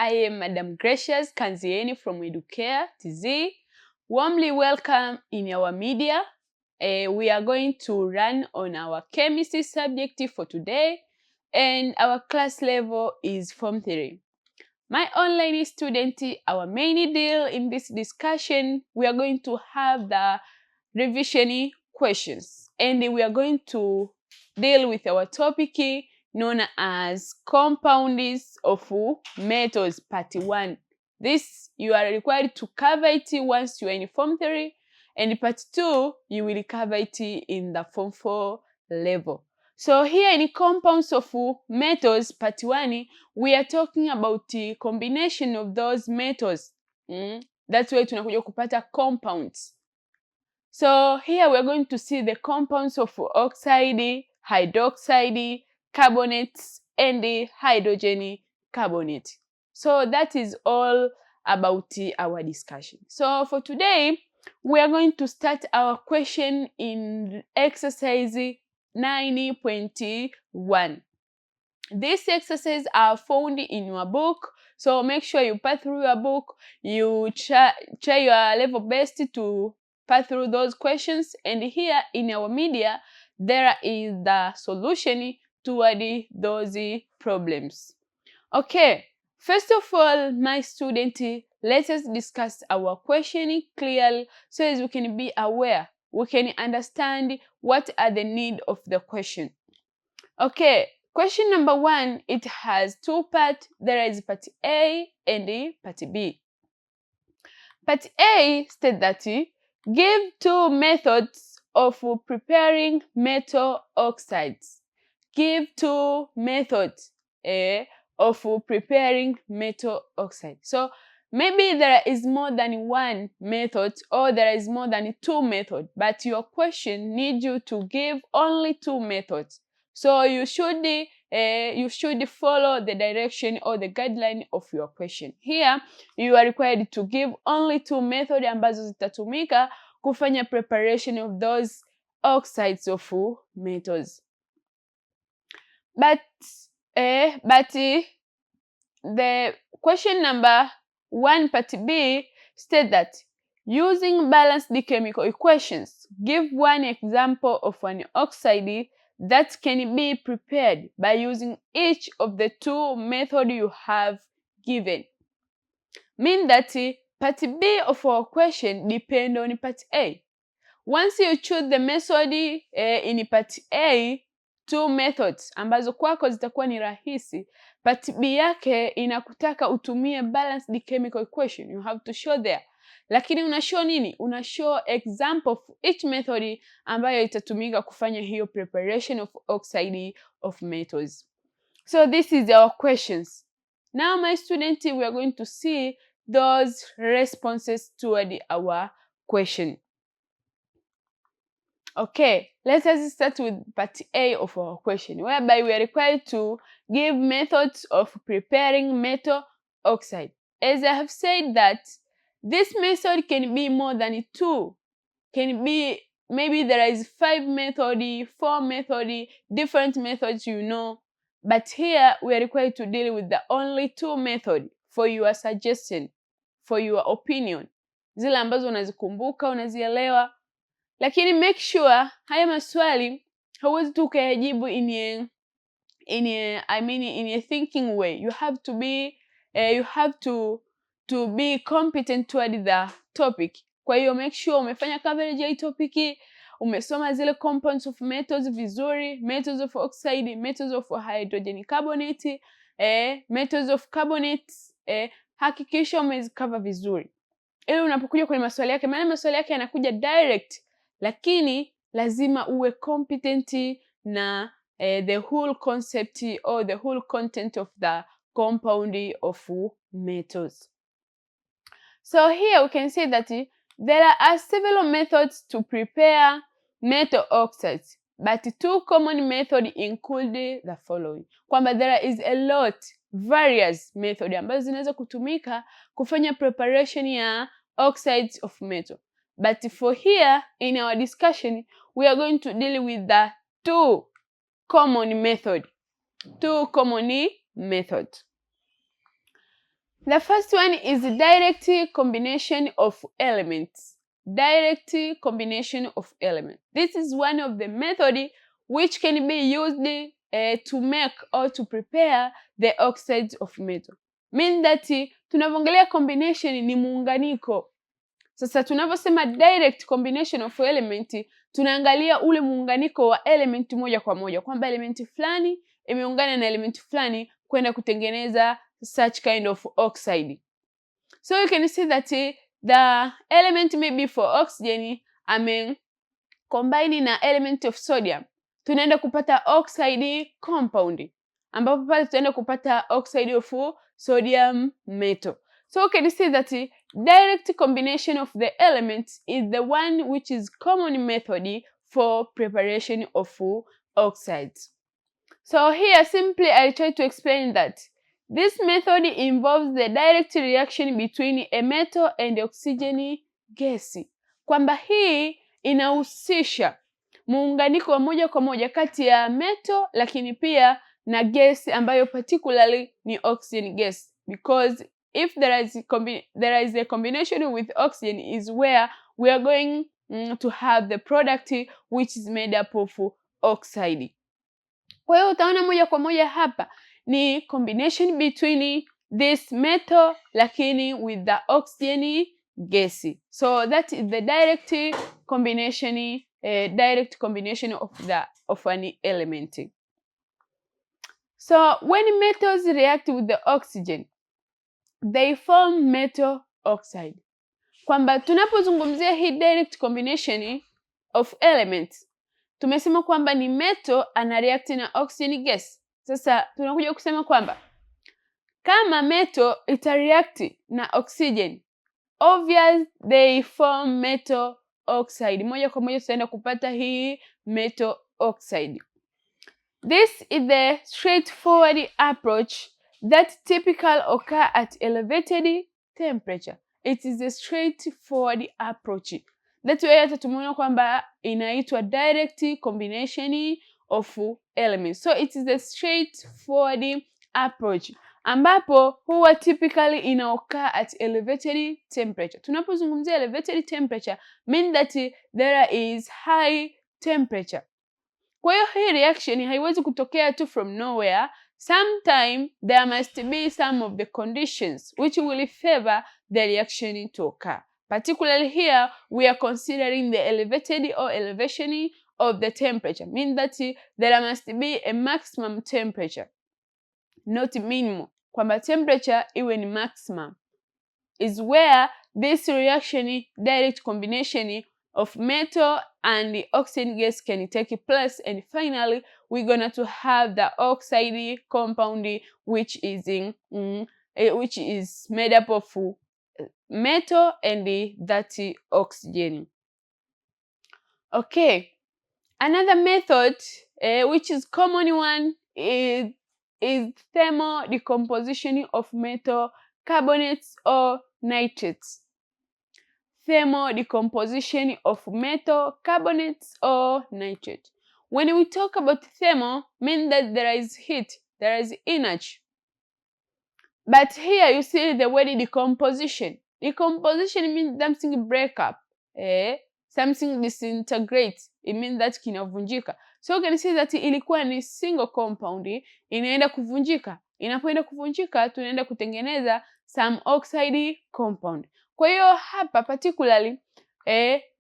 I am Madam Gracious Kanzieni from Educare TZ. Warmly welcome in our media. We are going to run on our chemistry subject for today, and our class level is Form 3. My online student, our main deal in this discussion, we are going to have the revision questions, and we are going to deal with our topic known as compounds of metals part 1. This you are required to cover it once you are in Form 3, and part 2 you will cover it in the Form 4 level. So here in compounds of metals part 1, we are talking about the combination of those metals. That's why tunakuja kupata compounds. So here we are going to see the compounds of oxide, hydroxide, carbonates, and hydrogen carbonate. So that is all about our discussion. So for today, we are going to start our question in exercise 9.1. These exercises are found in your book, so make sure you pass through your book, you try your level best to pass through those questions, and here in our media there is the solution toward those problems. Okay, first of all, my student, let us discuss our question clearly so as we can be aware, we can understand what are the need of the question. Okay, question number 1, it has two parts. There is part A and part B. Part A states that give two methods of preparing metal oxides. Give two methods of preparing metal oxide. So maybe there is more than one method or there is more than two methods, but your question needs you to give only two methods. So you should follow the direction or the guideline of your question. Here you are required to give only two methods ambazo zitatumika kufanya preparation of those oxides of metals. But the question number 1 part B states that using balanced chemical equations, give one example of an oxide that can be prepared by using each of the two methods you have given. Mean that part B of our question depends on part A. Once you choose the method in part A, two methods ambazo kwako zitakuwa ni rahisi, part B yake inakutaka utumie balanced chemical equation. You have to show there. Lakini una show nini? Una show example of each method ambayo itatumika kufanya hiyo preparation of oxide of metals. So this is our questions. Now my student, we are going to see those responses toward our question. Okay, let us start with part A of our question, whereby we are required to give methods of preparing metal oxide. As I have said that this method can be more than two, can be maybe there is 5 methods, 4 methods, different methods, but here we are required to deal with the only two methods for your suggestion, for your opinion, zile ambazo unazikumbuka, unazielewa. Lakini make sure haya maswali hauwezi tu ukayajibu in a thinking way. You have to be competent toward the topic. Kwa hiyo make sure umefanya coverage ya topic, umesoma zile compounds of metals vizuri, metals of oxide, metals of hydrogen carbonate, metals of carbonates, hakikisha umezikava vizuri. Ili unapokuja kwenye maswali yake, maana maswali yake yanakuja direct, lakini lazima uwe competent na the whole concept or the whole content of the compound of metals. So here we can see that there are several methods to prepare metal oxides, but two common methods include the following. Kwamba there is a lot, various methods ambazo zinaweza kutumika kufanya preparation ya oxides of metal. But for here in our discussion, we are going to deal with the two common methods. The first one is direct combination of elements. Direct combination of elements. This is one of the methods which can be used to make or to prepare the oxides of metal. Mean that tunavyoongelea combination ni muunganiko. Sasa tunavyosema direct combination of element, tunaangalia ule muunganiko wa element moja kwa moja, kwamba elementi fulani imeungana na elementi fulani kwenda kutengeneza such kind of oxide. So you can see that the element maybe for oxygen combine na element of sodium, tunaenda kupata oxide compound, ambapo pale tutaenda kupata oxide of sodium metal. So you can see that direct combination of the elements is the one which is common method for preparation of oxides. So here simply I try to explain that this method involves the direct reaction between a metal and oxygen gas, kwamba hii inahusisha muunganiko wa moja kwa moja kati ya metal lakini pia na gas ambayo particularly ni oxygen gas, because if there is a combination with oxygen is where we are going to have the product which is made up of oxide. Kwa hiyo utaona moja kwa moja hapa ni combination between this metal lakini with the oxygen gas. So that is the direct combination of an element. So when metals react with the oxygen, they form metal oxide. Kwamba tunapozungumzia hii direct combination of elements, tumesema kwamba ni metal ana react na oxygen gas. Sasa tunakuja kusema kwamba kama metal ita react na oxygen, obvious they form metal oxide. Moja kwa moja tutaenda kupata hii metal oxide. This is the straightforward approach that typically occur at elevated temperature. It is a straightforward approach. That way hata tumeona kwamba inaitwa direct combination of elements. So it is a straightforward approach ambapo huwa typically ina occur at elevated temperature. Tunapozungumzia elevated temperature mean that there is high temperature. Kwa hiyo hii reaction haiwezi kutokea tu from nowhere. Sometime there must be some of the conditions which will favor the reaction to occur. Particularly here we are considering the elevated or elevation of the temperature. Mean that there must be a maximum temperature, not minimum. Kwamba temperature iwe ni maximum is where this reaction, direct combination of metal and the oxygen gas can take place, and finally we're gonna to have the oxide compound which is made up of metal and that oxygen. Okay, another method which is common one is thermal decomposition of metal carbonates or nitrates. Thermal decomposition of metal carbonates or nitrate. When we talk about thermal, mean that there is heat, there is energy. But here you see the word decomposition. Decomposition means something break up, something disintegrates. It means that kinavunjika. So you can see that ilikuwa ni single compound, inaenda kuvunjika. Inapoenda kuvunjika tunaenda kutengeneza some oxide compound. Kwa hiyo hapa particularly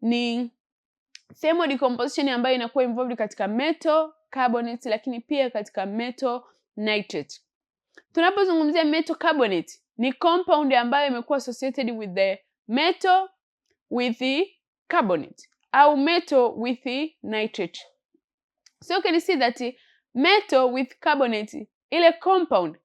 ni thermal decomposition ambayo inakuwa involved katika metal carbonate lakini pia katika metal nitrate. Tunapozungumzia metal carbonate ni compound ambayo imekuwa associated with the metal with the carbonate au metal with the nitrate. So you can see that metal with carbonate, ile compound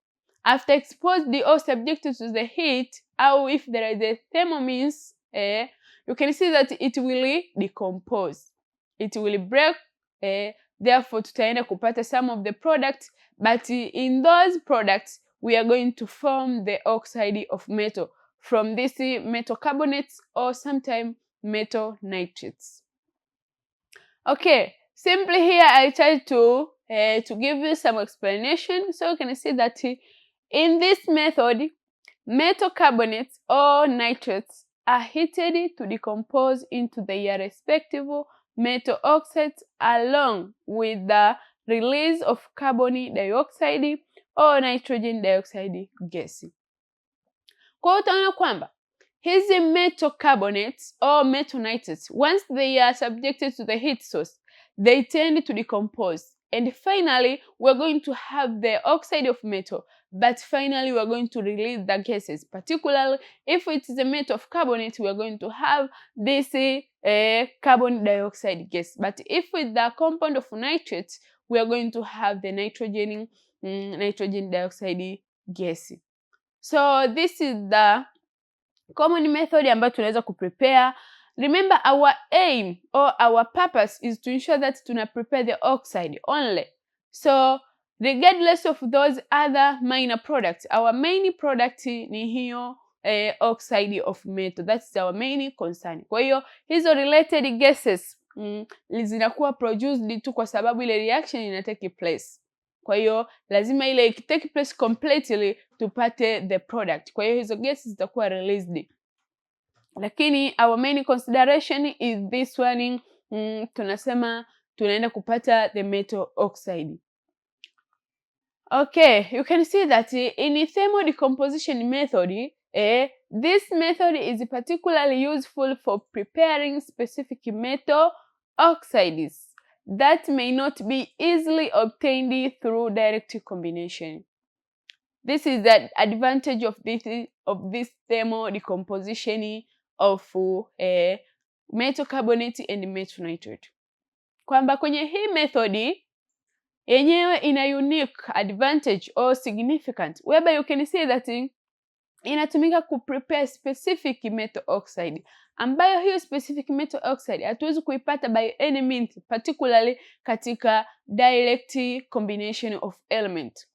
after exposed or subjected to the heat, or if there is a thermal means, you can see that it will decompose, it will break, therefore tutaenda kupata some of the products, but in those products we are going to form the oxide of metal from this metal carbonates or sometimes metal nitrates. Okay, simply here I try to give you some explanation. So you can see that in this method metal carbonates or nitrates are heated to decompose into their respective metal oxides along with the release of carbon dioxide or nitrogen dioxide gas. Kwa hiyo utaona kwamba hizi metal carbonates or metal nitrates, once they are subjected to the heat source, they tend to decompose. And finally, we're going to have the oxide of metal, but finally we're going to release the gases. Particularly, if it is a metal of carbonate, we're going to have this carbon dioxide gas. But if with the compound of nitrates, we are going to have the nitrogen dioxide gas. So this is the common method ambayo tunaweza kuprepare. Remember, our aim or our purpose is to ensure that tuna prepare the oxide only. So regardless of those other minor products, our main product ni hiyo oxide of metal. That's our main concern. Kwa hiyo hizo related gases zinakuwa produced tu kwa sababu ile reaction ina take place. Kwa hiyo lazima ile take place completely tupate the product. Kwa hiyo hizo gases zitakuwa released. Lakini our main consideration is this one, tunasema tunaenda kupata the metal oxide. Okay, you can see that in thermal decomposition method, this method is particularly useful for preparing specific metal oxides that may not be easily obtained through direct combination. This is the advantage of this thermal decomposition of metal carbonate and metal nitrate. Kwamba kwenye hii method yenyewe ina unique advantage or significant whereby you can see that inatumika ku prepare specific metal oxide, ambayo hiyo specific metal oxide hatuwezi kuipata by any means, particularly katika direct combination of element.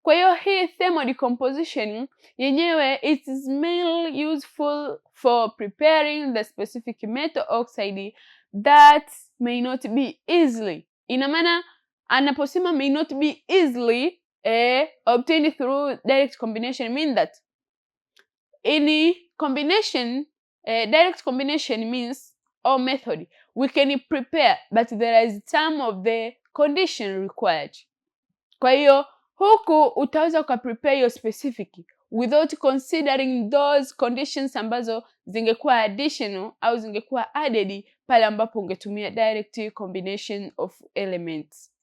Kwa hiyo hii thermal decomposition yenyewe it is mainly useful for preparing the specific metal oxide that may not be easily. Ina maana anaposema may not be easily obtained through direct combination, mean that in combination, direct combination means or method we can prepare but there is some of the condition required. Kwa hiyo huku utaweza ukaprepare your specific without considering those conditions ambazo zingekuwa additional au zingekuwa added pale ambapo ungetumia direct combination of elements.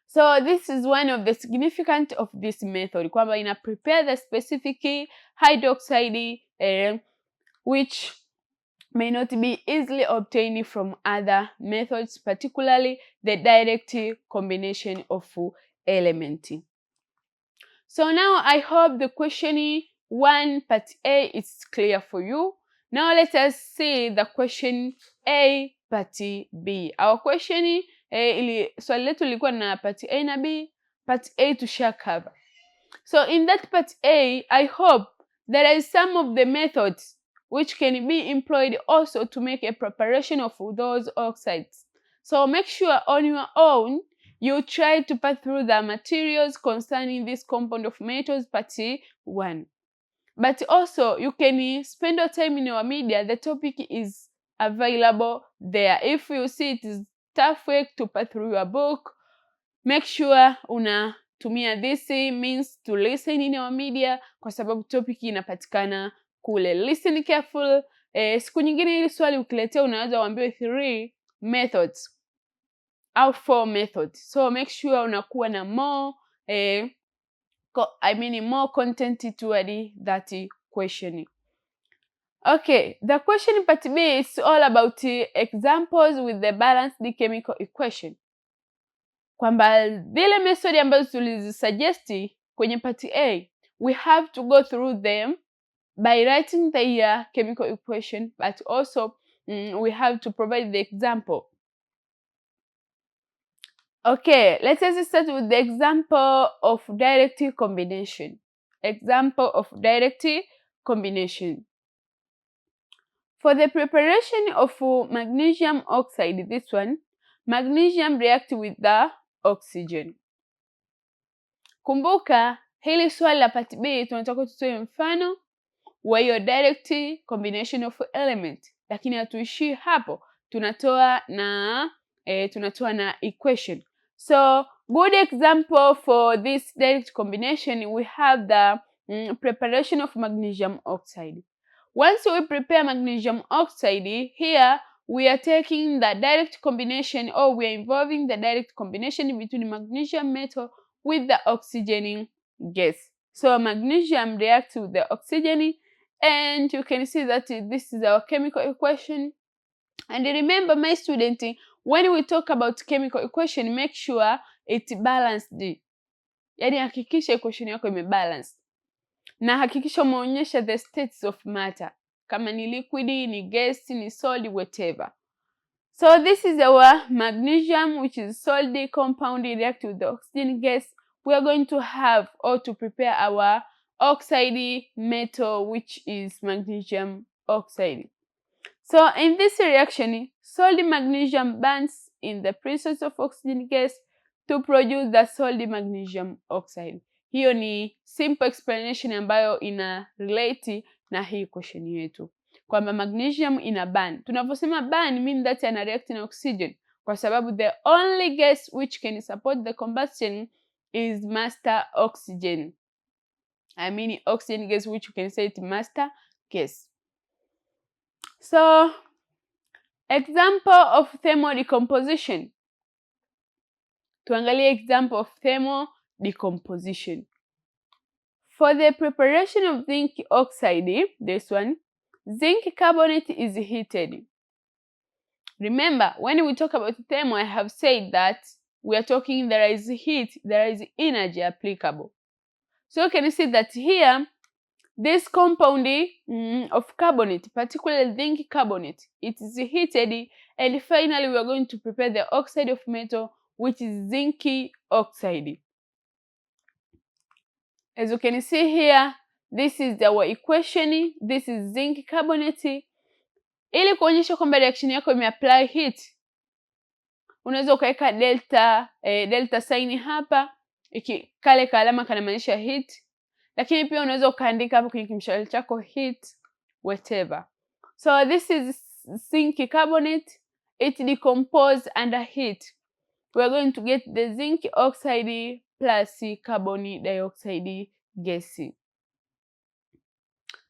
So this is one of the significant of this method, kwamba ina prepare the specific hydroxide which may not be easily obtained from other methods, particularly the direct combination of element. So now I hope the question 1 part A is clear for you. Now let us see the question A part B. Our question swali letu lilikuwa na part A na B. Part A tusha cover. So in that part A, I hope there is some of the methods which can be employed also to make a preparation of those oxides. So make sure on your own you try to pass through the materials concerning this compound of metals part 1. But also you can spend your time in our media. The topic is available there. If you see it is tough work to pass through your book, make sure unatumia this means to listen in our media kwa sababu topic inapatikana kule. Listen careful. Siku nyingine ili swali ukiletea unaweza uambiwe 3 methods au 4 methods. So make sure unakuwa na more more content toward that question. Okay, the question part B is all about examples with the balanced chemical equation. Kwamba vile method ambazo tulizisuggest kwenye part A, we have to go through them by writing the chemical equation, but also we have to provide the example. Okay, let us start with the example of direct combination. Example of direct combination. For the preparation of magnesium oxide, this one, magnesium reacts with the oxygen. Kumbuka, hili swali la part B tunataka tutoe mfano wa hiyo direct combination of element, lakini hatuishii hapo, tunatoa na equation. So good example for this direct combination, we have the preparation of magnesium oxide. Once we prepare magnesium oxide, here we are taking the direct combination, or we are involving the direct combination between magnesium metal with the oxygen gas. So magnesium reacts with the oxygen, and you can see that this is our chemical equation. And remember, my student, when we talk about chemical equation, make sure it's balanced. Yani hakikisha equation yako imebalance, na hakikisha umeonyesha the states of matter, kama ni liquid, ni gas, ni solid, whatever. So this is our magnesium, which is solid compound, react with the oxygen gas. We are going to have, or to prepare, our oxide metal, which is magnesium oxide. So in this reaction, solid magnesium burns in the presence of oxygen gas to produce the solid magnesium oxide. Hiyo ni simple explanation ambayo ina relate na hii question yetu, kwamba magnesium ina burn. Tunavyosema burn mean that ana react na oxygen, kwa sababu the only gas which can support the combustion is master oxygen. I mean oxygen gas, which you can say it master gas. So example of thermal decomposition. Tuangalie example of thermal decomposition. For the preparation of zinc oxide, this one, zinc carbonate is heated. Remember, when we talk about thermal, I have said that we are talking there is heat, there is energy applicable. So you can see that here, this compound of carbonate, particularly zinc carbonate, it is heated, and finally we are going to prepare the oxide of metal, which is zinc oxide. As you can see here, this is our equation, this is zinc carbonate. Ili kuonyesha kwamba reaction yako imeapply heat, unaweza ukaweka delta sign hapa, kale kalama kanamaanisha heat, lakini pia unaweza ukaandika hapo kwenye kimshale chako heat whatever. So this is zinc carbonate, it decomposes under heat. We are going to get the zinc oxide plus carbon dioxide gas.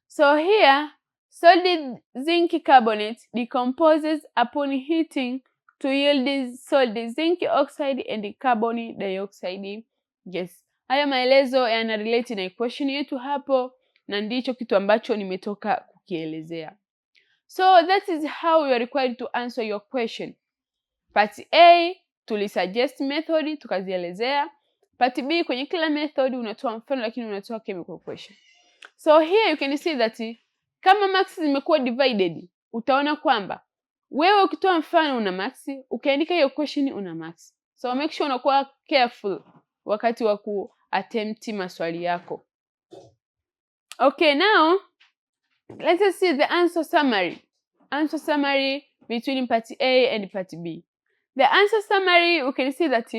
So here, solid zinc carbonate decomposes upon heating to yield solid zinc oxide and carbon dioxide gas. Haya maelezo yana relate na equation yetu hapo, na ndicho kitu ambacho nimetoka kukielezea. So that is how you are required to answer your question. Part A tulisuggest method tukazielezea. Part B, kwenye kila method unatoa mfano, lakini unatoa chemical equation. So here you can see that kama marks zimekuwa divided, utaona kwamba wewe ukitoa mfano una marks, ukiandika hiyo question una marks. So make sure unakuwa careful wakati wa kuattempt maswali yako. Okay, now let us see the answer summary. Answer summary between part A and part B. The answer summary, you can see that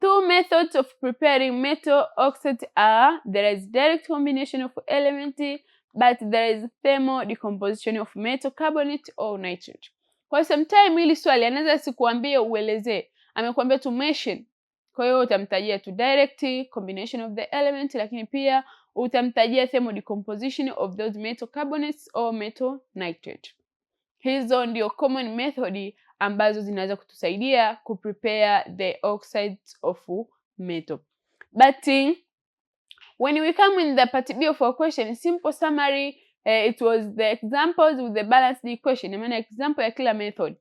two methods of preparing metal oxide are: there is direct combination of element, but there is thermal decomposition of metal carbonate or nitrate. Kwa sometime hili swali anaweza sikuambia uelezee, amekuambia tu mention. Kwa hiyo utamtajia tu direct combination of the element, lakini pia utamtajia thermal decomposition of those metal carbonates or metal nitrate. Hizo ndio common method ambazo zinaweza kutusaidia kuprepare the oxides of metal. But when we come in the part B of our question, simple summary, it was the examples with the balanced equation. I mean example ya kila method.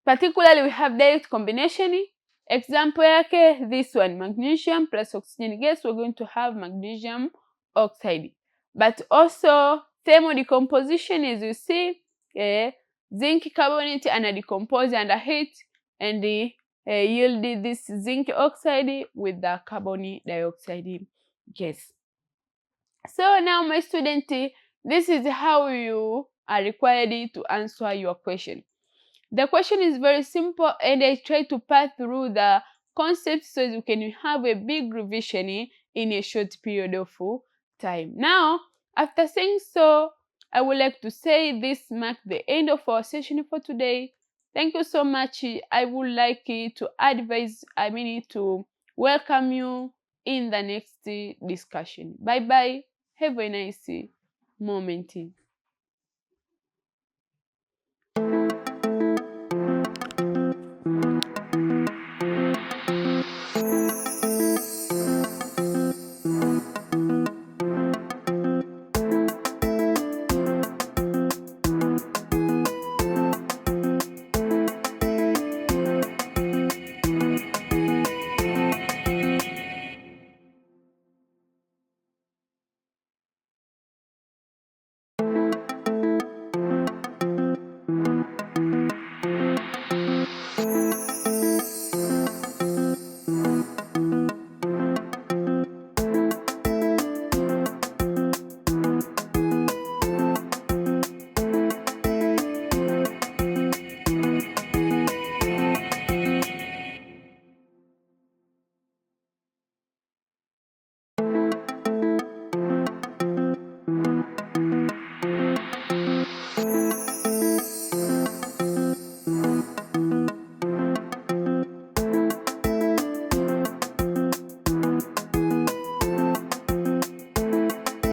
Particularly we have direct combination. Example yake this one, magnesium plus oxygen gas, we're going to have magnesium oxide. But also thermal decomposition, as you see, zinc carbonate ana decompose under heat and yield this zinc oxide with the carbon dioxide gas. So now my student, this is how you are required to answer your question. The question is very simple, and I try to pass through the concepts so you can have a big revision in a short period of time. Now, after saying so, I would like to say this marks the end of our session for today. Thank you so much. I would like to welcome you in the next discussion. Bye bye. Have a nice moment.